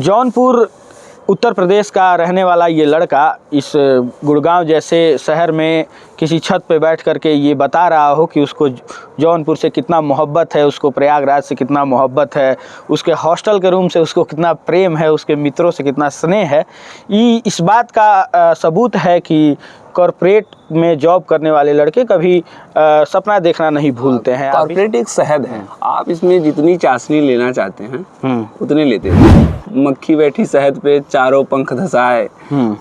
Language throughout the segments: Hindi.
जौनपुर उत्तर प्रदेश का रहने वाला ये लड़का इस गुड़गांव जैसे शहर में किसी छत पे बैठ करके ये बता रहा हो कि उसको जौनपुर से कितना मोहब्बत है, उसको प्रयागराज से कितना मोहब्बत है, उसके हॉस्टल के रूम से उसको कितना प्रेम है, उसके मित्रों से कितना स्नेह है। ये इस बात का सबूत है कि कॉरपोरेट में जॉब करने वाले लड़के कभी सपना देखना नहीं भूलते हैं। कॉरपोरेट एक शहद है, आप इसमें जितनी चाशनी लेना चाहते हैं उतने लेते हैं। मक्खी बैठी शहद पे चारों पंख धसाए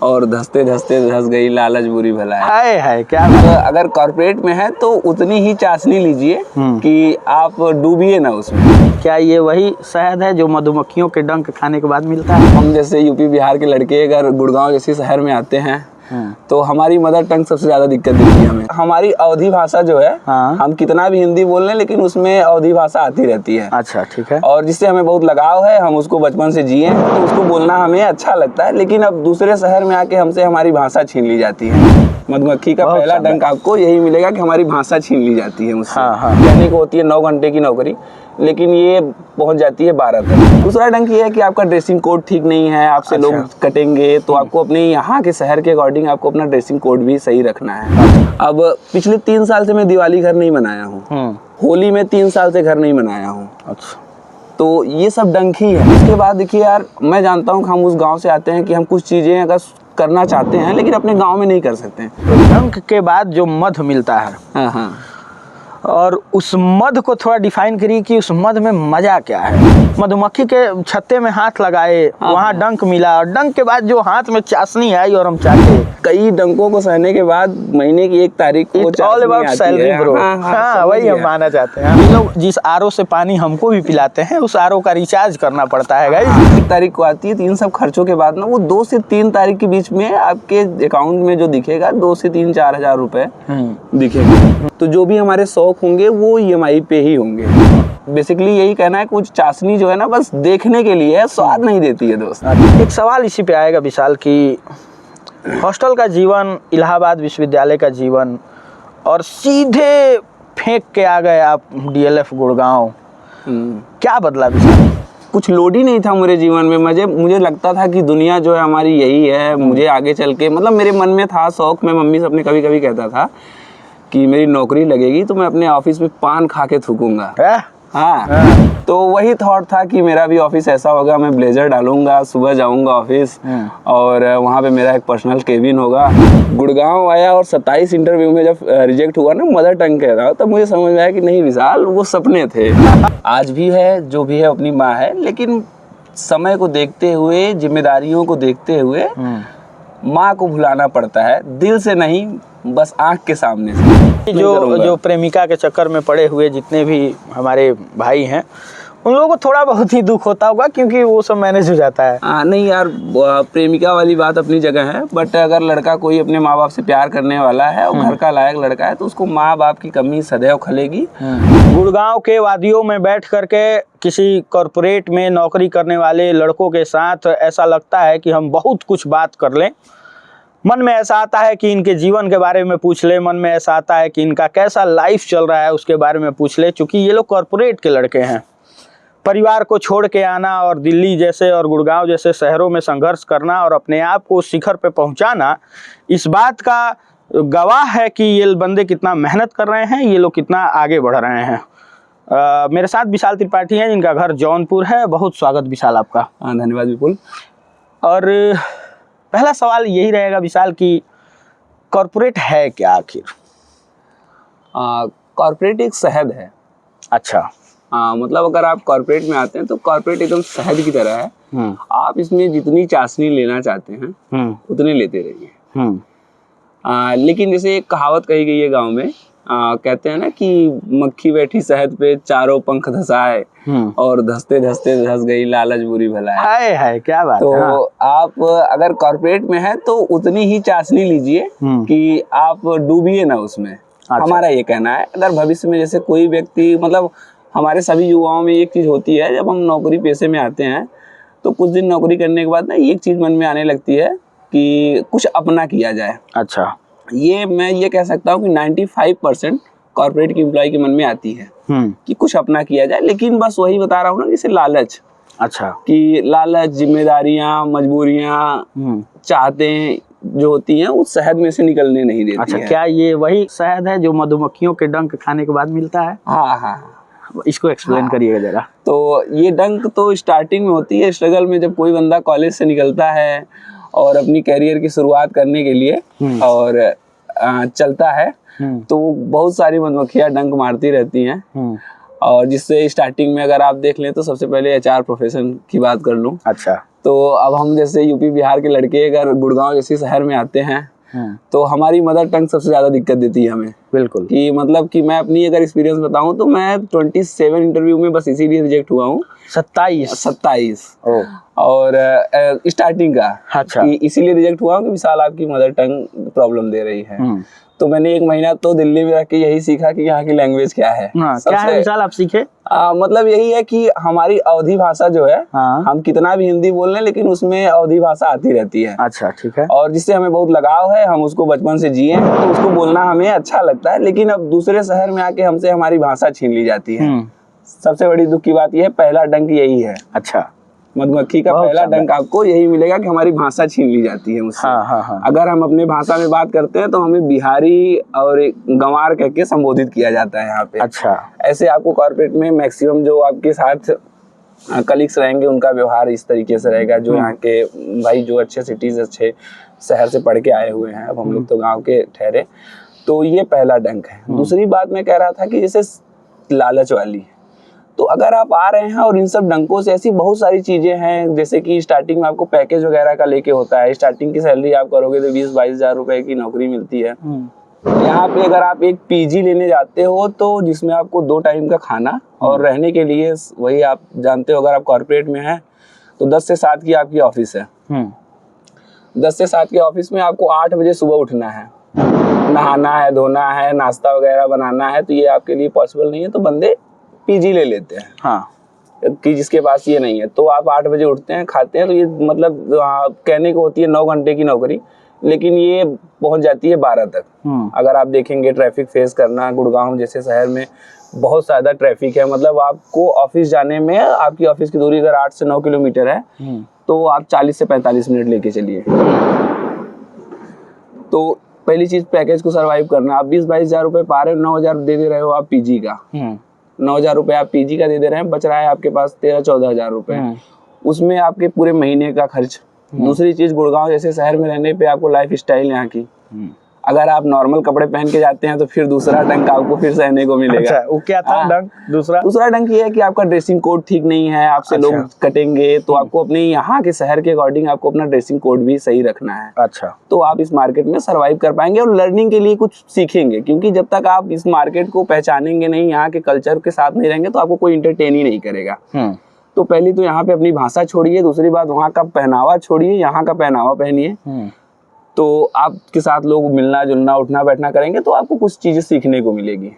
और धसते धसते धस गई लालच बुरी भलाई है क्या। अगर कॉरपोरेट में है तो उतनी ही चाशनी लीजिए कि आप डूबिए ना उसमें। क्या ये वही शहद है जो मधुमक्खियों के डंक खाने के बाद मिलता है? हम जैसे यूपी बिहार के लड़के अगर गुड़गांव जैसे शहर में आते हैं तो हमारी मदर टंग सबसे ज्यादा दिक्कत देती है हमें। हमारी अवधी भाषा जो है, हम कितना भी हिंदी बोल लें लेकिन उसमें अवधी भाषा आती रहती है। अच्छा, ठीक है। और जिससे हमें बहुत लगाव है, हम उसको बचपन से जिए तो उसको बोलना हमें अच्छा लगता है। लेकिन अब दूसरे शहर में आके हमसे हमारी भाषा छीन ली जाती है। मधुमक्खी का पहला डंक आपको यही मिलेगा कि हमारी भाषा छीन ली जाती है मुझसे। कहने को होती है 9 घंटे की नौकरी, लेकिन ये पहुंच जाती है 12 तक। दूसरा डंक ये है कि आपका ड्रेसिंग कोड ठीक नहीं है, आपसे लोग कटेंगे, तो आपको अपने यहाँ के शहर के अकॉर्डिंग आपको अपना ड्रेसिंग कोड भी सही रखना है। अब पिछले 3 साल से मैं दिवाली घर नहीं बनाया हूँ, होली में 3 साल से घर नहीं बनाया हूँ। अच्छा, तो ये सब डंक ही है। इसके बाद देखिए यार, मैं जानता हूँ कि हम उस गाँव से आते हैं कि हम कुछ चीज़ें अगर करना चाहते हैं लेकिन अपने गाँव में नहीं कर सकते हैं। डंक के बाद जो मध मिलता है, हाँ, और उस मध को थोड़ा डिफाइन करिए कि उस मध में मजा क्या है। मधुमक्खी के छत्ते में हाथ लगाए, वहाँ डंक मिला, और डंक के बाद जो हाथ में चाशनी आई और हम चाहते कई डंकों को सहने के बाद महीने की 1 तारीख को ऑल अबाउट सैलरी ब्रो। हाँ, वही हम मानना चाहते हैं। हम लोग जिस आरओ से पानी हमको भी पिलाते हैं, उस आरओ का रिचार्ज करना पड़ता है गाइस। 1 तारीख को आती है, तो इन सब खर्चों के बाद ना वो 2 से 3 तारीख के बीच में आपके अकाउंट में जो दिखेगा 2 से 3-4 हजार रुपए दिखेगा। तो जो भी हमारे शौक होंगे वो EMI पे ही होंगे। बेसिकली यही कहना है, कुछ चाशनी जो है ना बस देखने के लिए है, स्वाद नहीं देती है दोस्त। एक सवाल इसी पे आएगा विशाल कि हॉस्टल का जीवन, इलाहाबाद विश्वविद्यालय का जीवन, और सीधे फेंक के आ गए आप DLF गुड़गांव, क्या बदला विशाल? कुछ लोड ही नहीं था मेरे जीवन में। मुझे लगता था कि दुनिया जो है हमारी यही है। मुझे आगे चल के मतलब मेरे मन में था शौक, मैं मम्मी से अपने कभी कभी कहता था कि मेरी नौकरी लगेगी तो मैं अपने ऑफिस में पान खा के थूकूंगा। हाँ, तो वही थॉट था कि मेरा भी ऑफिस ऐसा होगा, मैं ब्लेजर डालूंगा, सुबह जाऊंगा ऑफिस और वहाँ पे मेरा एक पर्सनल केबिन होगा। गुड़गांव आया और 27 इंटरव्यू में जब रिजेक्ट हुआ ना मदर टंग कह रहा, तब मुझे समझ में आया कि नहीं विशाल, वो सपने थे। आज भी है, जो भी है अपनी माँ है, लेकिन समय को देखते हुए, जिम्मेदारियों को देखते हुए माँ को भुलाना पड़ता है, दिल से नहीं, बस आँख के सामने से। जो प्रेमिका के चक्कर में पड़े हुए जितने भी हमारे भाई हैं, उन लोगों को थोड़ा बहुत ही दुख होता होगा क्योंकि वो सब मैनेज हो जाता है। नहीं यार, प्रेमिका वाली बात अपनी जगह है, बट अगर लड़का कोई अपने माँ बाप से प्यार करने वाला है और घर का लायक लड़का है तो उसको माँ बाप की कमी सदैव खलेगी। गुड़गांव के वादियों में बैठ करके किसी कॉरपोरेट में नौकरी करने वाले लड़कों के साथ ऐसा लगता है कि हम बहुत कुछ बात कर लें। मन में ऐसा आता है कि इनके जीवन के बारे में पूछ ले, मन में ऐसा आता है कि इनका कैसा लाइफ चल रहा है उसके बारे में पूछ ले। चूँकि ये लोग कॉरपोरेट के लड़के हैं, परिवार को छोड़ के आना और दिल्ली जैसे और गुड़गांव जैसे शहरों में संघर्ष करना और अपने आप को शिखर पे पहुंचाना, इस बात का गवाह है कि ये बंदे कितना मेहनत कर रहे हैं, ये लोग कितना आगे बढ़ रहे हैं। मेरे साथ विशाल त्रिपाठी हैं जिनका घर जौनपुर है। बहुत स्वागत विशाल आपका। धन्यवाद विपुल। और पहला सवाल यही रहेगा विशाल कि कॉरपोरेट है क्या आखिर? कॉरपोरेट एक शहद है। अच्छा। मतलब अगर आप कॉरपोरेट में आते हैं तो कॉरपोरेट एकदम शहद की तरह है। आप इसमें जितनी चाशनी लेना चाहते हैं उतने लेते रहिए। लेकिन जैसे एक कहावत कही गई है गांव में, कहते हैं ना कि मक्खी बैठी शहद पे चारों पंख धसाए और धसते धसते धस गई लालच बुरी भलाई है क्या बात तो है। हाँ। आप अगर कॉरपोरेट में है तो उतनी ही चाशनी लीजिए कि आप डूबिए ना उसमें। अच्छा। हमारा ये कहना है, अगर भविष्य में जैसे कोई व्यक्ति, मतलब हमारे सभी युवाओं में एक चीज होती है, जब हम नौकरी पेशे में आते हैं तो कुछ दिन नौकरी करने के बाद ना एक चीज मन में आने लगती है कि कुछ अपना किया जाए। अच्छा। मैं ये कह सकता हूँ कि 95% कॉर्पोरेट की एम्प्लॉय के मन में आती है कि कुछ अपना किया जाए, लेकिन बस वही बता रहा हूँ ना, जैसे लालच अच्छा। कि लालच, जिम्मेदारियां, मजबूरियां, चाहतें जो होती हैं उस शहद में से निकलने नहीं देती अच्छा, है। क्या ये वही शहद है जो मधुमक्खियों के डंक खाने के बाद मिलता है? हाँ हाँ। इसको एक्सप्लेन करिएगा जरा। तो ये डंक तो स्टार्टिंग में होती है, स्ट्रगल में, जब कोई बंदा कॉलेज से निकलता है और अपनी कैरियर की शुरुआत करने के लिए और चलता है तो बहुत सारी मधुमक्खियां डंक मारती रहती हैं। और जिससे स्टार्टिंग में अगर आप देख लें तो सबसे पहले एचआर प्रोफेशन की बात कर लूँ। अच्छा। तो अब हम जैसे यूपी बिहार के लड़के अगर गुड़गांव जैसे शहर में आते हैं तो हमारी मदर टंग सबसे ज़्यादा दिक्कत देती है हमें। बिल्कुल। कि मतलब कि मैं अपनी अगर एक्सपीरियंस बताऊं तो मैं 27 इंटरव्यू में बस इसीलिए रिजेक्ट हुआ हूँ। 27 और स्टार्टिंग का। अच्छा। कि इसीलिए रिजेक्ट हुआ हूँ कि विशाल आपकी मदर टंग प्रॉब्लम दे रही है। तो मैंने 1 महीना तो दिल्ली में रह के यही सीखा कि यहाँ की लैंग्वेज क्या है। क्या है विशाल, आप सीखे? मतलब यही है कि हमारी अवधी भाषा जो है, हम कितना भी हिंदी बोल लें लेकिन उसमें अवधी भाषा आती रहती है। अच्छा, ठीक है। और जिससे हमें बहुत लगाव है, हम उसको बचपन से जिए हैं तो उसको बोलना हमें अच्छा लगता है। लेकिन अब दूसरे शहर में आके हमसे हमारी भाषा छीन ली जाती है। सबसे बड़ी दुख की बात यह है, पहला डंक यही है। अच्छा। मधुमक्खी का पहला डंक आपको यही मिलेगा कि हमारी भाषा छीन ली जाती है मुझसे। अगर हम अपने भाषा में बात करते हैं तो हमें बिहारी और गंवार कह के संबोधित किया जाता है यहाँ पे। अच्छा। ऐसे आपको कॉर्पोरेट में मैक्सिमम जो आपके साथ कलीग्स रहेंगे उनका व्यवहार इस तरीके से रहेगा। जो यहाँ के भाई जो अच्छे सिटीज, अच्छे शहर से पढ़ के आए हुए हैं, अब हम लोग तो गाँव के ठहरे। तो ये पहला डंक है। दूसरी बात मैं कह रहा था कि जैसे लालच वाली, तो अगर आप आ रहे हैं और इन सब डंकों से, ऐसी बहुत सारी चीजें हैं जैसे कि स्टार्टिंग में आपको पैकेज वगैरह का लेके होता है। स्टार्टिंग की सैलरी आप करोगे तो 20-22 हज़ार रुपए की नौकरी मिलती है। यहाँ पे अगर आप एक पीजी लेने जाते हो तो जिसमें आपको 2 टाइम का खाना और रहने के लिए, वही आप जानते हो अगर आप कॉर्पोरेट में हैं तो 10 से 7 की आपकी ऑफिस है। 10 से 7 के ऑफिस में आपको 8 बजे सुबह उठना है, नहाना है, धोना है, नाश्ता वगैरह बनाना है। तो ये आपके लिए पॉसिबल नहीं है, तो बंदे पीजी ले लेते हैं। हाँ। कि जिसके पास ये नहीं है तो आप 8 बजे उठते हैं, खाते हैं। तो ये मतलब कहने को होती है 9 घंटे की नौकरी, लेकिन ये पहुंच जाती है 12 तक। अगर आप देखेंगे ट्रैफिक फेस करना, गुड़गांव जैसे शहर में बहुत ज़्यादा ट्रैफिक है। मतलब आपको ऑफिस जाने में, आपकी ऑफिस की दूरी अगर 8 से 9 किलोमीटर है तो आप 40 से 45 मिनट लेके चलिए। तो पहली चीज पैकेज को सर्वाइव करना। आप 20-22 हज़ार रुपए पा रहे हो, 9 हज़ार दे रहे हो आप पीजी का। 9 हज़ार रुपए आप पीजी का दे दे रहे हैं, बच रहा है आपके पास 13-14 हज़ार रुपए। उसमें आपके पूरे महीने का खर्च। दूसरी चीज, गुड़गांव जैसे शहर में रहने पे आपको लाइफ स्टाइल यहाँ की, अगर आप नॉर्मल कपड़े पहन के जाते हैं तो फिर दूसरा डंक आपको फिर सहने को मिलेगा। अच्छा, वो क्या था डंक? दूसरा डंक ये है कि आपका ड्रेसिंग कोड ठीक नहीं है, आपसे लोग कटेंगे। तो आपको अपने यहाँ के शहर के अकॉर्डिंग आपको अपना ड्रेसिंग कोड भी सही रखना है। अच्छा। तो आप इस मार्केट में सर्वाइव कर पाएंगे और लर्निंग के लिए कुछ सीखेंगे। क्योंकि जब तक आप इस मार्केट को पहचानेंगे नहीं, यहाँ के कल्चर के साथ नहीं रहेंगे, तो आपको कोई इंटरटेन ही नहीं करेगा। तो पहली तो यहाँ पे अपनी भाषा छोड़िए, दूसरी बात वहाँ का पहनावा छोड़िए, यहाँ का पहनावा पहनिए। तो आपके साथ लोग मिलना जुलना, उठना बैठना करेंगे तो आपको कुछ चीजें सीखने को मिलेगी।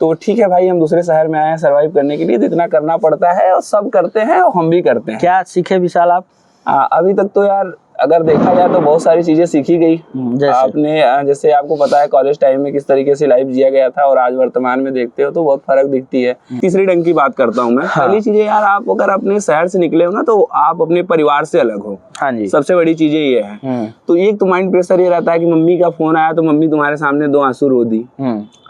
तो ठीक है भाई, हम दूसरे शहर में आए हैं सर्वाइव करने के लिए, तो इतना करना पड़ता है और सब करते हैं और हम भी करते हैं। क्या सीखे विशाल आप? अभी तक तो यार अगर देखा जाए तो बहुत सारी चीजें सीखी गई। आपने जैसे आपको पता है कॉलेज टाइम में किस तरीके से लाइफ जिया गया था और आज वर्तमान में देखते हो तो बहुत फर्क दिखती है। तीसरी डंक की बात करता हूँ मैं। पहली चीजें यार, आप अगर अपने शहर से निकले हो ना तो आप अपने परिवार से अलग हो। हाँ जी। सबसे बड़ी चीजें ये है। तो एक तो माइंड प्रेशर ये रहता है कि मम्मी का फोन आया तो मम्मी तुम्हारे सामने 2 आंसू रो दी।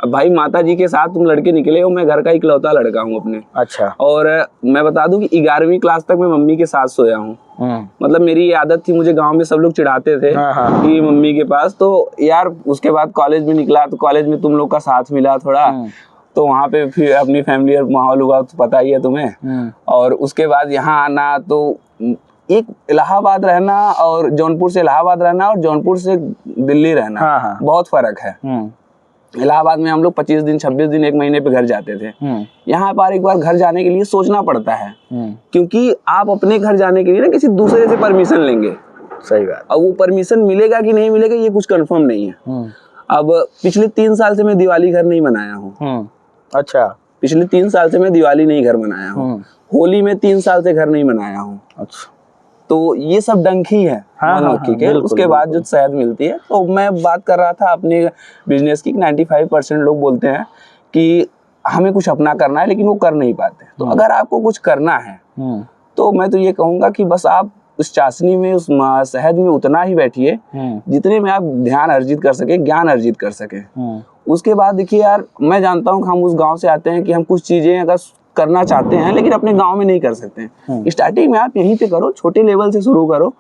अब भाई माता जी के साथ तुम लड़के निकले हो, मैं घर का इकलौता लड़का हूँ अपने। अच्छा। और मैं बता दूं कि 11वीं क्लास तक मैं मम्मी के साथ सोया हूँ। मतलब मेरी ये आदत थी, मुझे गांव में सब लोग चिढ़ाते थे कि मम्मी के पास। तो यार उसके बाद कॉलेज में निकला तो कॉलेज में तुम लोग का साथ मिला थोड़ा, तो वहाँ पे फिर अपनी फैमिली और माहौल हुआ तो पता ही है तुम्हें। और उसके बाद यहाँ आना, तो एक इलाहाबाद रहना और जौनपुर से इलाहाबाद रहना और जौनपुर से दिल्ली रहना बहुत फर्क है। इलाहाबाद में हम लोग 25 दिन 26 दिन 1 महीने पे घर जाते थे। यहाँ पर एक बार घर जाने के लिए सोचना पड़ता है, क्योंकि आप अपने घर जाने के लिए ना किसी दूसरे से परमिशन लेंगे। सही बात। अब वो परमिशन मिलेगा कि नहीं मिलेगा ये कुछ कंफर्म नहीं है। अब पिछले 3 साल से मैं दिवाली घर नहीं मनाया हूँ। अच्छा। पिछले 3 साल से मैं दिवाली नहीं घर मनाया हूँ। होली में 3 साल से घर नहीं मनाया हूँ। अच्छा। तो ये सब डंक ही है मधुमक्खी के। उसके बाद जो शहद मिलती है, तो मैं बात कर रहा था अपने बिजनेस की। 95% लोग बोलते हैं कि हमें कुछ अपना करना है लेकिन वो कर नहीं पाते। तो अगर आपको कुछ करना है तो मैं तो ये कहूँगा कि बस आप उस चाशनी में, उस शहद में उतना ही बैठिए जितने में आप ध्यान अर्जित कर सके, ज्ञान अर्जित कर सके। उसके बाद देखिए यार, मैं जानता हूँ कि हम उस गांव से आते हैं कि हम कुछ चीजें अगर करना चाहते हैं लेकिन अपने गांव में नहीं कर सकते हैं। स्टार्टिंग में आप यहीं पे करो, छोटे लेवल से शुरू करो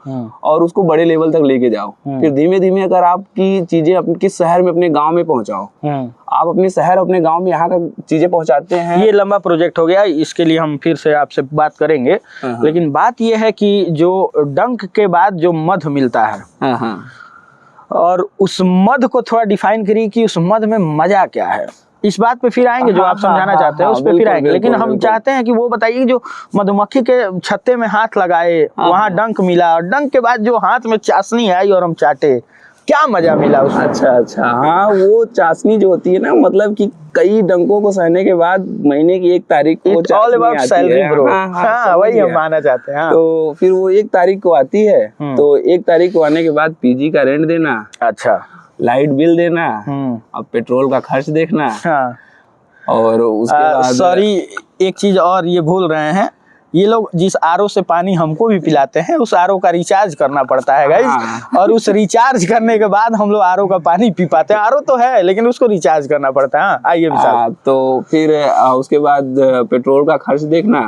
और उसको बड़े लेवल तक लेके जाओ। फिर धीमे धीमे अगर आपकी चीजें अपने शहर में, अपने गांव में पहुंचाओ, आप अपने शहर, अपने गांव में यहाँ का चीजें पहुंचाते हैं। ये लंबा प्रोजेक्ट हो गया, इसके लिए हम फिर से आपसे बात करेंगे। लेकिन बात ये है कि जो डंक के बाद जो मध मिलता है, और उस मध को थोड़ा डिफाइन करिए कि उस मध में मजा क्या है। इस बात पे फिर आएंगे, जो आप समझाना चाहते हैं उस पे फिर आएंगे। लेकिन हम चाहते हैं कि वो बताइए, जो मधुमक्खी के छत्ते में हाथ लगाए, वहां डंक मिला, और डंक के बाद जो हाथ में चाशनी आई और हम चाटे, क्या मजा मिला उसमें? अच्छा, हाँ, वो चाशनी जो होती है ना, मतलब कि कई डंकों को सहने के बाद महीने की 1 तारीख को ऑल अबाउट सैलरी ब्रो। हाँ, वही हम मानना चाहते हैं। तो फिर वो 1 तारीख को आती है, तो 1 तारीख को आने के बाद पीजी का रेंट देना, अच्छा, लाइट बिल देना, अब पेट्रोल का खर्च देखना, और उसके बाद सॉरी, एक चीज और ये भूल रहे हैं, ये लोग जिस आरओ से पानी हमको भी पिलाते हैं, उस आरओ का रिचार्ज करना पड़ता है गाइस। और उस रिचार्ज करने के बाद हम लोग आरओ का पानी पी पाते हैं। आरओ तो है लेकिन उसको रिचार्ज करना पड़ता है। आइए विशाल। तो फिर उसके बाद पेट्रोल का खर्च देखना,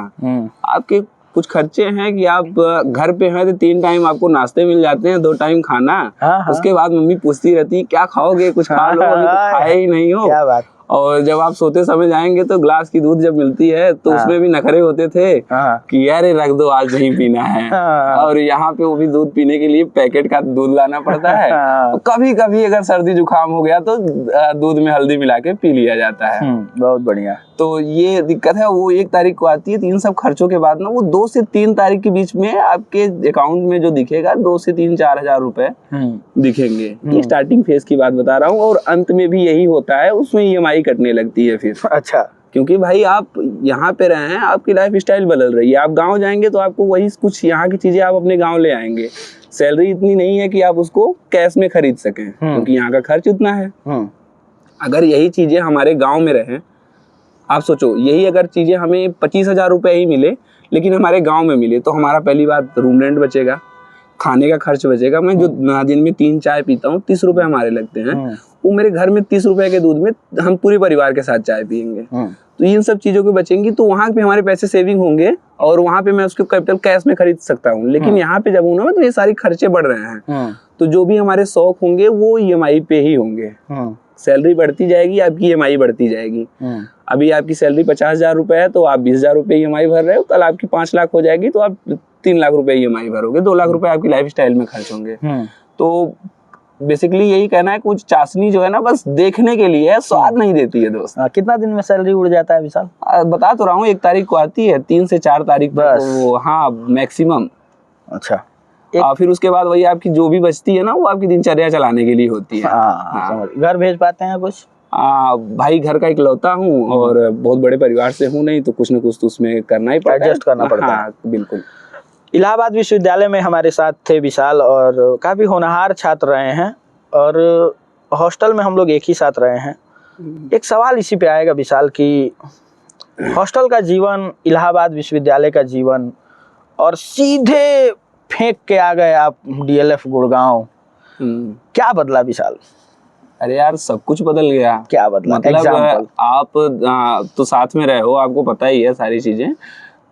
आपके कुछ खर्चे हैं कि आप घर पे हैं तो 3 टाइम आपको नाश्ते मिल जाते हैं, 2 टाइम खाना। उसके बाद मम्मी पूछती रहती, क्या खाओगे, कुछ खा लो, अभी तो खाए ही नहीं हो। क्या बात। और जब आप सोते समय जाएंगे तो ग्लास की दूध जब मिलती है तो उसमें भी नखरे होते थे कि यार रख दो, आज नहीं पीना है। और यहाँ पे वो भी दूध पीने के लिए पैकेट का दूध लाना पड़ता है। तो कभी कभी अगर सर्दी जुकाम हो गया तो दूध में हल्दी मिला के पी लिया जाता है। बहुत बढ़िया। तो ये दिक्कत है। वो 1 तारीख को आती है, तो इन सब खर्चों के बाद ना वो 2 से 3 तारीख के बीच में आपके अकाउंट में जो दिखेगा 2 से 3-4 हजार रुपए दिखेंगे। ये स्टार्टिंग फेज की बात बता रहा हूँ। और अंत में भी यही होता है, उसमें EMI कटने लगती है फिर। अच्छा, क्योंकि भाई आप यहाँ पे रहे हैं, आपकी लाइफ स्टाइल बदल रही है। आप गांव जाएंगे तो आपको वही कुछ यहाँ की चीजें आप अपने गांव ले आएंगे। सैलरी इतनी नहीं है कि आप उसको कैश में खरीद सकें, क्योंकि यहाँ का खर्च उतना है। अगर यही चीजें हमारे गांव में रहे, आप सोचो, यही अगर चीजें हमें 25,000 रुपए ही मिले लेकिन हमारे गांव में मिले, तो हमारा पहली बात रूम रेंट बचेगा, खाने का खर्च बचेगा। मैं जो दिन में 3 चाय पीता हूँ, 30 रुपए हमारे लगते हैं, वो मेरे घर में 30 रुपए के दूध में हम पूरे परिवार के साथ चाय पियेंगे। तो इन सब चीजों की बचेंगी, तो वहां पे हमारे पैसे सेविंग होंगे और वहां पे मैं उसको कैपिटल कैश में खरीद सकता हूँ। लेकिन यहाँ पे जब हूँ ना, तो ये सारी खर्चे बढ़ रहे हैं, तो जो भी हमारे शौक होंगे वो EMI पे ही होंगे। सैलरी बढ़ती जाएगी, आपकी EMI बढ़ती जाएगी। अभी आपकी सैलरी 50,000 रुपए है तो आप 20,000 रुपए EMI भर रहे हो, कल आपकी 5 लाख हो जाएगी तो आप 3 लाख रुपए EMI भरोगे, 2 लाख रुपए आपकी लाइफ स्टाइल में खर्च होंगे। तो बेसिकली यही कहना है, कुछ चाशनी जो है ना बस देखने के लिए है, स्वाद नहीं देती है दोस्त। कितना दिन में सैलरी उड़ जाता है विशाल? बता तो रहा हूँ, 1 तारीख को आती है, 3 से 4 तारीख बस। हाँ, मैक्सिमम। अच्छा, फिर उसके बाद वही आपकी जो भी बचती है ना, वो आपकी दिनचर्या चलाने के लिए होती है। घर भेज पाते हैं कुछ? भाई घर का इकलौता हूँ और बहुत बड़े परिवार से हूँ नहीं, तो कुछ न कुछ तो उसमें करना ही पड़ता है, एडजस्ट करना पड़ता है। बिल्कुल। इलाहाबाद विश्वविद्यालय में हमारे साथ थे विशाल, और काफ़ी होनहार छात्र रहे हैं, और हॉस्टल में हम लोग एक ही साथ रहे हैं। एक सवाल इसी पे आएगा विशाल कि हॉस्टल का जीवन, इलाहाबाद विश्वविद्यालय का जीवन, और सीधे फेंक के आ गए आप DLF गुड़गांव, क्या बदला विशाल? अरे यार, सब कुछ बदल गया। क्या बदला? मतलब आप तो साथ में रहे हो, आपको पता ही है सारी चीजें।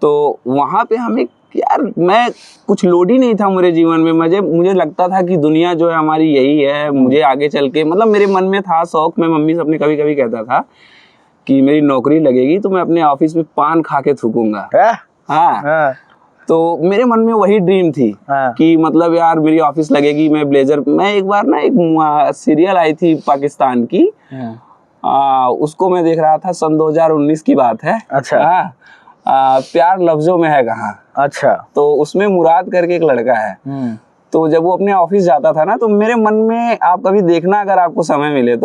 तो वहां पे हमें यार, मैं कुछ लोड ही नहीं था मेरे जीवन में। मुझे लगता था कि दुनिया जो है हमारी यही है। मुझे आगे चल के, मतलब मेरे मन में था शौक, मैं मम्मी से अपने कभी कभी कहता था कि मेरी नौकरी लगेगी तो मैं अपने ऑफिस में पान खा के थूकूंगा। हाँ। तो मेरे मन में वही ड्रीम थी कि मतलब यार मेरी ऑफिस लगेगी, मैं ब्लेजर। मैं एक बार ना, एक सीरियल आई थी पाकिस्तान की, उसको मैं देख रहा था, सन 2019 की बात है। अच्छा। प्यार लफ्जों में है कहाँ। अच्छा। तो उसमें मुराद करके एक लड़का है। तो जब वो अपने ऑफिस जाता था ना, तो मेरे मन में, आप कभी देखना अगर आपको समय मिले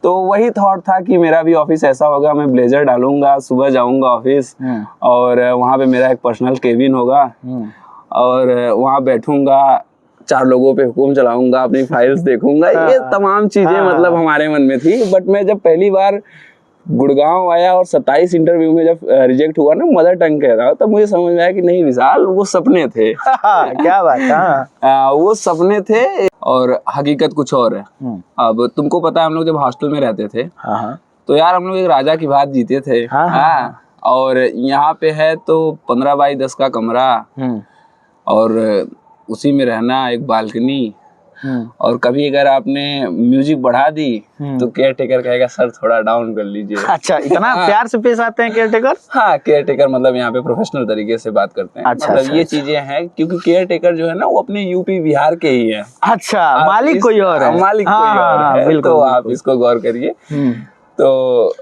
तो वही थॉट था कि मेरा भी ऑफिस ऐसा होगा, मैं ब्लेजर डालूंगा, सुबह जाऊंगा ऑफिस, और वहाँ पे मेरा एक पर्सनल केबिन होगा, और वहाँ बैठूंगा, 4 लोगों पे हुक्म चलाऊंगा, अपनी फाइल्स देखूंगा। ये तमाम चीजें मतलब हमारे मन में थी। बट मैं जब पहली बार गुड़गांव आया और 27 इंटरव्यू में जब रिजेक्ट हुआ ना मदर टंग कह रहा तब मुझे समझ में आया कि नहीं विशाल वो सपने थे। क्या बात है। हाँ। वो सपने थे और हकीकत कुछ और है। अब तुमको पता है हम लोग जब हॉस्टल में रहते थे हाँ। तो यार हम लोग एक राजा की बात जीते थे। हाँ। और यहाँ पे है तो 15 बाई 10 का कमरा और उसी में रहना, एक बालकनी, और कभी अगर आपने म्यूजिक बढ़ा दी तो केयर टेकर कहेगा सर थोड़ा डाउन कर लीजिए। अच्छा, इतना प्यार से पेश आते हैं केयर टेकर। हाँ, केयर टेकर मतलब यहाँ पे प्रोफेशनल तरीके से बात करते हैं। अच्छा, मतलब अच्छा, ये चीजें हैं क्योंकि केयर टेकर जो है ना वो अपने यूपी बिहार के ही है। अच्छा, मालिक कोई और है। मालिक कोई और है, तो आप इसको गौर करिए। तो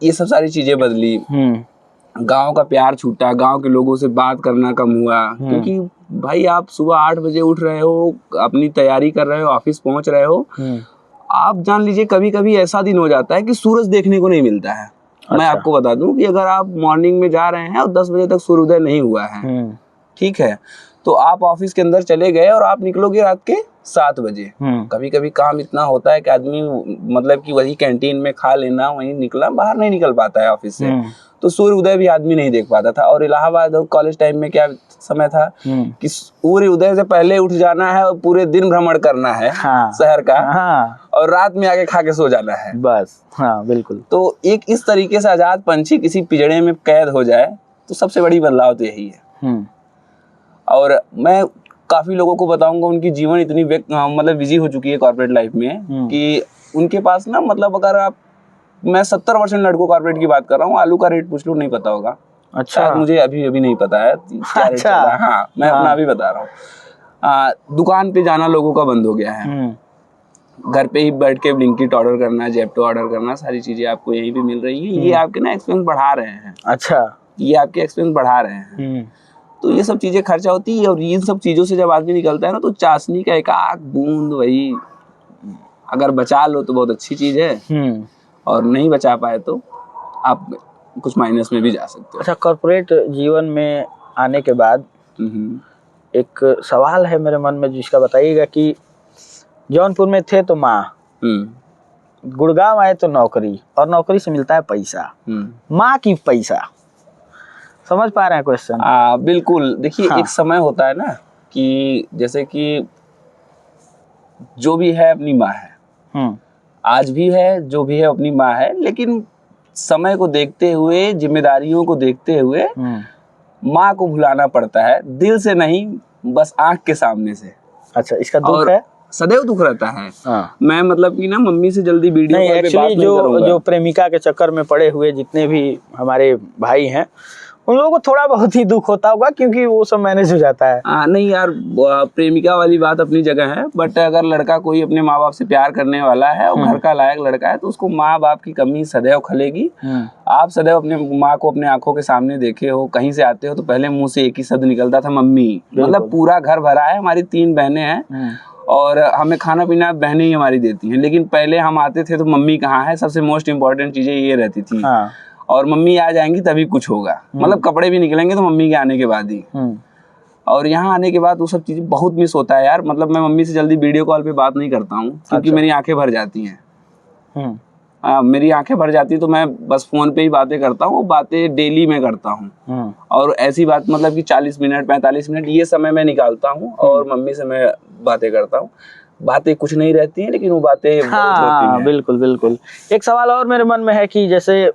ये सब सारी चीजें बदली, गांव का प्यार छूटा, गांव के लोगों से बात करना कम हुआ, क्योंकि भाई आप सुबह 8 बजे उठ रहे हो, अपनी तैयारी कर रहे हो, ऑफिस पहुंच रहे हो, आप जान लीजिए कभी कभी ऐसा दिन हो जाता है कि सूरज देखने को नहीं मिलता है। अच्छा। मैं आपको बता दूं कि अगर आप मॉर्निंग में जा रहे हैं और 10 बजे तक सूर्योदय नहीं हुआ है, ठीक है, तो आप ऑफिस के अंदर चले गए और आप निकलोगे रात के 7 बजे। कभी कभी काम इतना होता है कि आदमी मतलब कि वही कैंटीन में खा लेना, वहीं निकला, बाहर नहीं निकल पाता है ऑफिस से, तो सूर्य उदय भी आदमी नहीं देख पाता था। और इलाहाबाद कॉलेज टाइम में क्या समय था कि सूर्य उदय से पहले उठ जाना है और पूरे दिन भ्रमण करना है शहर का, और रात में आके खा के सो जाना है बस। हाँ बिल्कुल। तो एक इस तरीके से आजाद पंछी किसी पिंजड़े में कैद हो जाए तो सबसे बड़ी बदलाव तो यही है। और मैं काफी लोगों को बताऊंगा उनकी जीवन इतनी मतलब बिजी हो चुकी है कॉर्पोरेट लाइफ में कि उनके पास ना, मतलब अगर आप, मैं 70% लड़कों कॉर्पोरेट की बात कर रहा हूँ, आलू का रेट पूछ लो नहीं पता होगा। अच्छा, मुझे अभी नहीं पता है क्या रेट चल रहा है। हाँ, मैं अपना अभी बता रहा हूँ। दुकान पे जाना लोगों का बंद हो गया है, घर पे ही बैठ के ब्लिंकिट ऑर्डर करना, जेप्टो ऑर्डर करना, सारी चीजें आपको यहीं पे मिल रही हैं। ये आपके ना एक्सपेंस बढ़ा रहे हैं। अच्छा, ये आपके एक्सपेंस बढ़ा रहे हैं। तो ये सब चीजें खर्चा होती है, और इन सब चीजों से जब आदमी निकलता है ना, तो चाशनी का एक आध बूंद वही अगर बचा लो तो बहुत अच्छी चीज है, और नहीं बचा पाए तो आप कुछ माइनस में भी जा सकते हो। अच्छा, कॉर्पोरेट जीवन में आने के बाद एक सवाल है मेरे मन में, जिसका बताइएगा कि जौनपुर में थे तो माँ, गुड़गांव आए तो नौकरी, और नौकरी से मिलता है पैसा, माँ की पैसा, समझ पा रहे हैं क्वेश्चन? बिल्कुल। देखिए, एक समय होता है ना कि जैसे कि जो भी है अपनी माँ है, आज भी है, जो भी है अपनी माँ है, लेकिन समय को देखते हुए, जिम्मेदारियों को देखते हुए माँ को भुलाना पड़ता है, दिल से नहीं, बस आंख के सामने से। अच्छा, इसका दुख है? सदैव दुख रहता है। मैं मतलब कि ना मम्मी से जल्दी वीडियो कॉल पे बात नहीं करूंगा। जो प्रेमिका के चक्कर में पड़े हुए जितने भी हमारे भाई हैं, उन लोगों को थोड़ा बहुत ही दुख होता होगा, क्योंकि वो सब मैनेज हो जाता है। नहीं यार, प्रेमिका वाली बात अपनी जगह है, बट अगर लड़का कोई अपने माँ बाप से प्यार करने वाला है और घर का लायक लड़का है, तो उसको माँ बाप की कमी सदैव खलेगी। आप सदैव अपने माँ को अपने आंखों के सामने देखे हो, कहीं से आते हो तो पहले मुंह से एक ही शब्द निकलता था, मम्मी। मतलब पूरा घर भरा है, हमारी 3 बहनें हैं और हमें खाना पीना बहनें ही हमारी देती हैं, लेकिन पहले हम आते थे तो मम्मी कहाँ है, सबसे मोस्ट इम्पोर्टेंट चीजें ये रहती थी। और मम्मी आ जाएंगी तभी कुछ होगा, मतलब कपड़े भी निकलेंगे तो मम्मी के आने के बाद ही। और यहाँ आने के बाद वो सब चीजें बहुत मिस होता है यार। मतलब मैं मम्मी से जल्दी वीडियो कॉल पे बात नहीं करता हूँ, क्योंकि मेरी आंखें भर जाती हैं। मेरी आंखें भर जाती है तो मैं बस फोन पे ही बातें करता हूँ, बातें डेली में करता हूँ। और ऐसी बात मतलब कि 40 मिनट 45 मिनट ये समय मैं निकालता हूँ और मम्मी से मैं बातें करता हूँ। बातें कुछ नहीं रहती हैं, लेकिन वो बातें बहुत होती हैं। बिल्कुल बिल्कुल। एक सवाल और मेरे मन में है कि जैसे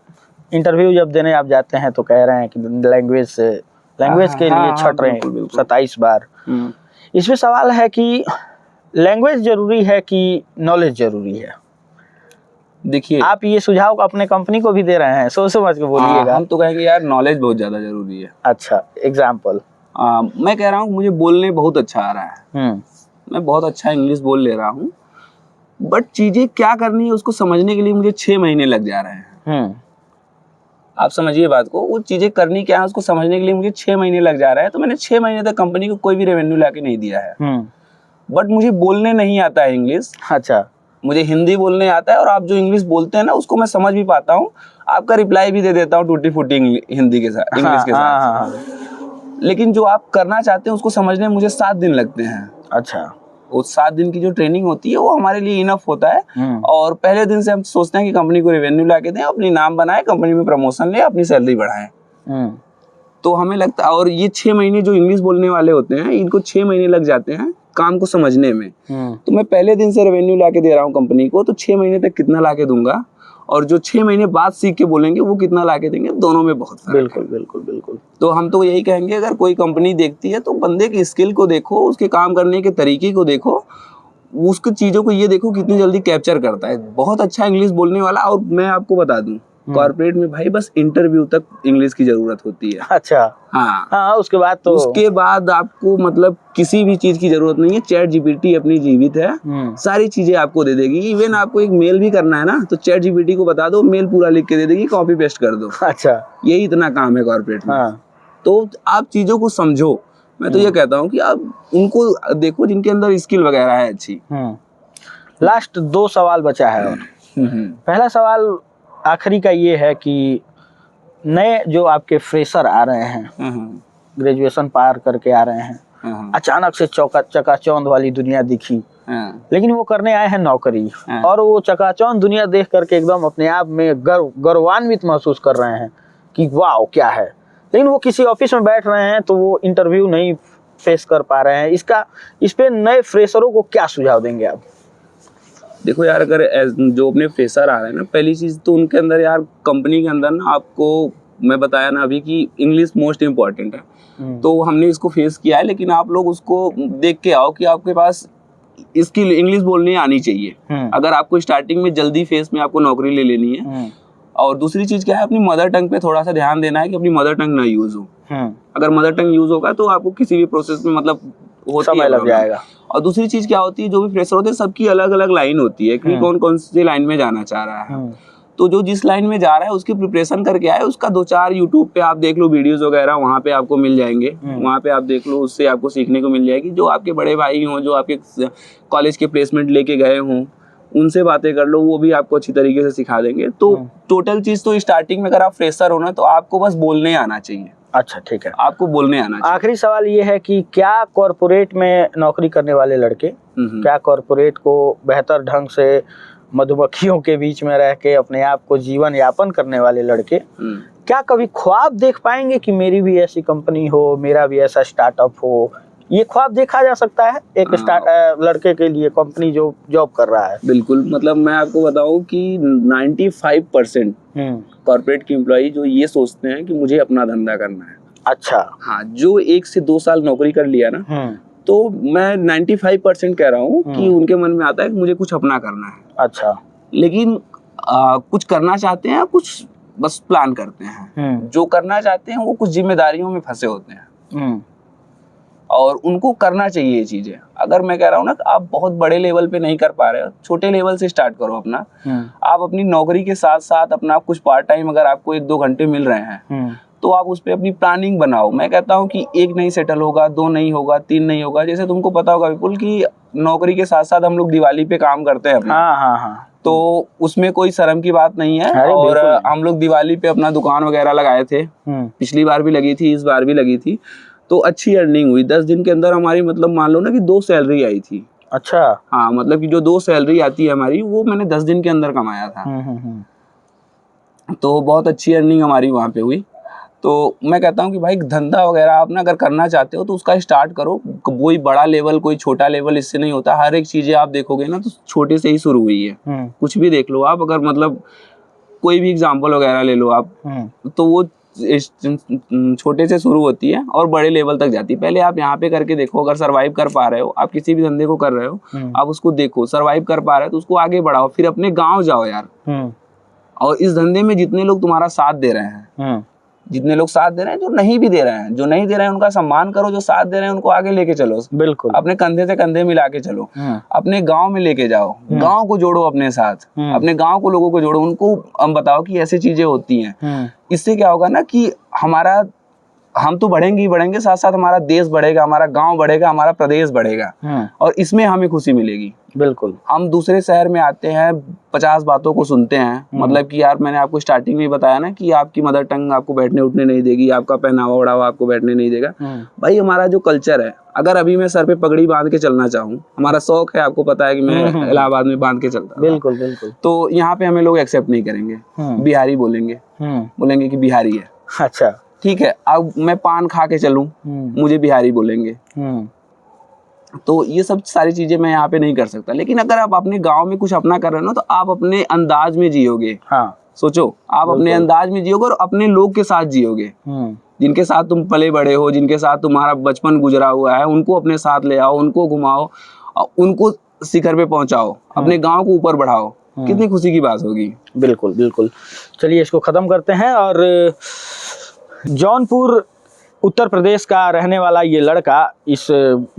इंटरव्यू जब देने आप जाते हैं तो कह रहे हैं कि लैंग्वेज के लिए छट रहे हैं 27 बार। इसमें सवाल है कि लैंग्वेज जरूरी है कि नॉलेज जरूरी है? देखिए, आप ये सुझाव अपने कंपनी को भी दे रहे हैं, सोच समझ के बोलिएगा। हम तो कहेंगे यार नॉलेज बहुत ज्यादा जरूरी है। अच्छा, एग्जाम्पल? मैं कह रहा हूँ मुझे बोलने बहुत अच्छा आ रहा है, मैं बहुत अच्छा इंग्लिश बोल ले रहा हूँ, बट चीजें क्या करनी है उसको समझने के लिए मुझे 6 महीने लग जा रहे हैं। आप समझिए बात को, वो चीजें करनी क्या है उसको समझने के लिए मुझे 6 महीने लग जा रहा है। तो मैंने 6 महीने तक कंपनी को कोई भी रेवेन्यू लाके नहीं दिया है। बट मुझे बोलने नहीं आता है इंग्लिश। अच्छा, मुझे हिंदी बोलने आता है, और आप जो इंग्लिश बोलते हैं ना उसको मैं समझ भी पाता हूँ, आपका रिप्लाई भी दे देता हूँ टूटी फूटी हिंदी के साथ, इंग्लिश के साथ। लेकिन जो आप करना चाहते हैं उसको समझने में मुझे 7 दिन लगते हैं। अच्छा, वो 7 दिन की जो ट्रेनिंग होती है वो हमारे लिए इनफ होता है। और पहले दिन से हम सोचते हैं कि कंपनी को रेवेन्यू ला के दें, अपनी नाम बनाए, कंपनी में प्रमोशन ले, अपनी सैलरी बढ़ाएं। तो हमें लगता है, और ये 6 महीने जो इंग्लिश बोलने वाले होते हैं इनको 6 महीने लग जाते हैं काम को समझने में। तो मैं पहले दिन से रेवेन्यू ला के दे रहा हूँ कंपनी को, तो 6 महीने तक कितना ला के दूंगा, और जो 6 महीने बाद सीख के बोलेंगे वो कितना ला के देंगे, दोनों में बहुत फर्क है। बिल्कुल बिल्कुल बिल्कुल। तो हम तो यही कहेंगे, अगर कोई कंपनी देखती है तो बंदे की स्किल को देखो, उसके काम करने के तरीके को देखो, उसकी चीज़ों को ये देखो कितनी जल्दी कैप्चर करता है। बहुत अच्छा इंग्लिश बोलने वाला। और मैं आपको बता दूं, कॉर्पोरेट में भाई बस इंटरव्यू तक इंग्लिश की जरूरत होती है। अच्छा। हाँ, उसके बाद तो उसके बाद आपको मतलब किसी भी चीज की जरूरत नहीं है। चैट जीपीटी अपनी जीवित है, सारी चीजें आपको दे देगी। इवन आपको एक मेल भी करना है ना, तो चैट जीपीटी को बता दो, मेल पूरा लिख के दे देगी, कॉपी पेस्ट कर दो। अच्छा, यही इतना काम है कॉर्पोरेट में। तो आप चीजों को समझो। मैं तो ये कहता हूँ कि आप उनको देखो जिनके अंदर स्किल वगैरह है अच्छी। लास्ट 2 सवाल बचा है और पहला सवाल आखिरी का ये है कि नए जो आपके फ्रेशर आ रहे हैं, ग्रेजुएशन पार करके आ रहे हैं, अचानक से चकाचौंध वाली दुनिया दिखी, लेकिन वो करने आए हैं नौकरी, और वो चकाचौंध दुनिया देख करके एकदम अपने आप में गौरवान्वित महसूस कर रहे हैं कि वाह क्या है, लेकिन वो किसी ऑफिस में बैठ रहे हैं तो वो इंटरव्यू नहीं फेस कर पा रहे हैं। इस पे नए फ्रेशरों को क्या सुझाव देंगे आप? देखो यार, अगर जो अपने फ्रेशर आ रहे हैं ना, पहली चीज तो उनके अंदर यार, कंपनी के अंदर ना, आपको मैं बताया ना अभी कि इंग्लिश मोस्ट इम्पॉर्टेंट है। तो हमने इसको फेस किया है, लेकिन आप लोग उसको देख के आओ कि आपके पास इसकी इंग्लिश बोलनी आनी चाहिए। अगर आपको स्टार्टिंग में जल्दी फेस में आपको नौकरी ले लेनी है। और दूसरी चीज क्या है, अपनी मदर टंग पे थोड़ा सा ध्यान देना है कि अपनी मदर टंग ना यूज हो। अगर मदर टंग यूज होगा तो आपको किसी भी प्रोसेस में मतलब समय लग जाएगा। और दूसरी चीज क्या होती है, जो भी फ्रेशर होते हैं सबकी अलग अलग लाइन होती है कि कौन कौन सी लाइन में जाना चाह रहा है। तो जो जिस लाइन में जा रहा है उसकी प्रिपरेशन करके आए, उसका 2-4 यूट्यूब पे आप देख लो वीडियोस वगैरह, वहाँ पे आपको मिल जाएंगे। वहाँ पे आप देख लो, उससे आपको सीखने को मिल जाएगी। जो आपके बड़े भाई हों, जो आपके कॉलेज के प्लेसमेंट लेके गए हों, उनसे बातें कर लो, वो भी आपको अच्छी तरीके से सिखा देंगे। तो टोटल चीज तो स्टार्टिंग में अगर आप फ्रेशर हो ना, तो आपको बस बोलने आना चाहिए। अच्छा, ठीक है, आपको बोलने आना चाहिए। आखिरी सवाल ये है कि क्या कॉर्पोरेट में नौकरी करने वाले लड़के, क्या कॉर्पोरेट को बेहतर ढंग से मधुमक्खियों के बीच में रह के अपने आप को जीवन यापन करने वाले लड़के क्या कभी ख्वाब देख पाएंगे कि मेरी भी ऐसी कंपनी हो, मेरा भी ऐसा स्टार्टअप हो? ये ख्वाब देखा जा सकता है एक लड़के के लिए, कंपनी जो जॉब कर रहा है? बिल्कुल, मतलब मैं आपको बताऊं कि 95% कॉर्पोरेट की एम्प्लॉई जो ये सोचते हैं कि मुझे अपना धंधा करना है। अच्छा। हाँ, जो 1 से 2 साल नौकरी कर लिया ना, तो मैं 95% कह रहा हूँ कि उनके मन में आता है कि मुझे कुछ अपना करना है। अच्छा। लेकिन कुछ करना चाहते हैं, कुछ बस प्लान करते हैं। जो करना चाहते हैं वो कुछ जिम्मेदारियों में फंसे होते हैं, और उनको करना चाहिए ये चीजें। अगर मैं कह रहा हूँ ना, आप बहुत बड़े लेवल पे नहीं कर पा रहे हो, छोटे लेवल से स्टार्ट करो अपना। आप अपनी नौकरी के साथ साथ अपना कुछ पार्ट टाइम अगर आपको 1-2 घंटे मिल रहे हैं, तो आप उस पर अपनी प्लानिंग बनाओ। मैं कहता हूँ कि 1 नहीं सेटल होगा, 2 नहीं होगा, 3 नहीं होगा। जैसे तुमको पता होगा विपुल कि नौकरी के साथ साथ हम लोग दिवाली पे काम करते हैं अपना। तो उसमें कोई शर्म की बात नहीं है। और हम लोग दिवाली पे अपना दुकान वगैरह लगाए थे, पिछली बार भी लगी थी, इस बार भी लगी थी। तो अच्छी अर्निंग हुई। 10 दिन के अंदर हमारी, मतलब मान लो ना कि 2 सैलरी आई थी। अच्छा। हाँ, मतलब कि जो 2 सैलरी आती है हमारी, वो मैंने 10 दिन के अंदर कमाया था। तो बहुत अच्छी अर्निंग हमारी वहाँ पे हुई। तो मैं कहता हूँ कि भाई धंधा वगैरह आप ना अगर करना चाहते हो तो उसका स्टार्ट करो। कोई बड़ा लेवल कोई छोटा लेवल इससे नहीं होता। हर एक चीजें आप देखोगे ना तो छोटे से ही शुरू हुई है। कुछ भी देख लो आप, अगर मतलब कोई भी एग्जाम्पल वगैरह ले लो आप, तो वो छोटे से शुरू होती है और बड़े लेवल तक जाती है। पहले आप यहाँ पे करके देखो, अगर सरवाइव कर पा रहे हो, आप किसी भी धंधे को कर रहे हो, आप उसको देखो, सरवाइव कर पा रहे हो तो उसको आगे बढ़ाओ, फिर अपने गाँव जाओ यार। और इस धंधे में जितने लोग तुम्हारा साथ दे रहे हैं, जितने लोग साथ दे रहे हैं, जो नहीं भी दे रहे हैं, जो नहीं दे रहे हैं उनका सम्मान करो, जो साथ दे रहे हैं उनको आगे लेके चलो। बिल्कुल, अपने कंधे से कंधे मिला के चलो, अपने गांव में लेके जाओ, गांव को जोड़ो अपने साथ, अपने गांव को लोगों को जोड़ो, उनको हम बताओ कि ऐसी चीजें होती हैं। इससे क्या होगा ना कि हम तो बढ़ेंगे ही बढ़ेंगे, साथ साथ हमारा देश बढ़ेगा, हमारा गांव बढ़ेगा, हमारा प्रदेश बढ़ेगा, और इसमें हमें खुशी मिलेगी। बिल्कुल। हम दूसरे शहर में आते हैं, 50 बातों को सुनते हैं, मतलब कि यार मैंने आपको स्टार्टिंग में ही बताया ना कि आपकी मदर टंग आपको बैठने उठने नहीं देगी, आपका पहनावा ओढ़ावा आपको बैठने नहीं देगा। भाई हमारा जो कल्चर है, अगर अभी मैं सर पे पगड़ी बांध के चलना चाहूँ, हमारा शौक है, आपको पता है कि मैं इलाहाबाद में बांध के चलता था। बिल्कुल बिल्कुल। तो यहाँ पे हमें लोग एक्सेप्ट नहीं करेंगे, बिहारी बोलेंगे, बोलेंगे कि बिहारी है। अच्छा। ठीक है, अब मैं पान खा के चलूं, मुझे बिहारी बोलेंगे। तो ये सब सारी चीजें मैं यहाँ पे नहीं कर सकता। लेकिन अगर आप अपने गांव में कुछ अपना कर रहे हो ना, तो आप अपने अंदाज में जियोगे। हाँ। सोचो, आप अपने अंदाज में जियोगे और अपने लोग के साथ जियोगे, जिनके साथ तुम पले बड़े हो, जिनके साथ तुम्हारा बचपन गुजरा हुआ है, उनको अपने साथ ले आओ, उनको घुमाओ और उनको शिखर पे पहुंचाओ, अपने गांव को ऊपर बढ़ाओ। कितनी खुशी की बात होगी। बिल्कुल बिल्कुल। चलिए इसको खत्म करते हैं। और जौनपुर उत्तर प्रदेश का रहने वाला ये लड़का इस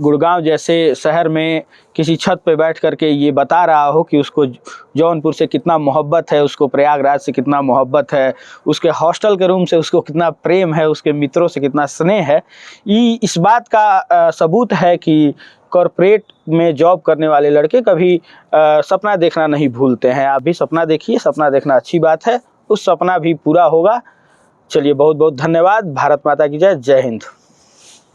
गुड़गांव जैसे शहर में किसी छत पे बैठ करके ये बता रहा हो कि उसको जौनपुर से कितना मोहब्बत है, उसको प्रयागराज से कितना मोहब्बत है, उसके हॉस्टल के रूम से उसको कितना प्रेम है, उसके मित्रों से कितना स्नेह है। ये इस बात का सबूत है कि कॉरपोरेट में जॉब करने वाले लड़के कभी सपना देखना नहीं भूलते हैं। आप भी सपना देखिए, सपना देखना अच्छी बात है, उस सपना भी पूरा होगा। चलिए बहुत बहुत धन्यवाद। भारत माता की जय। जय हिंद।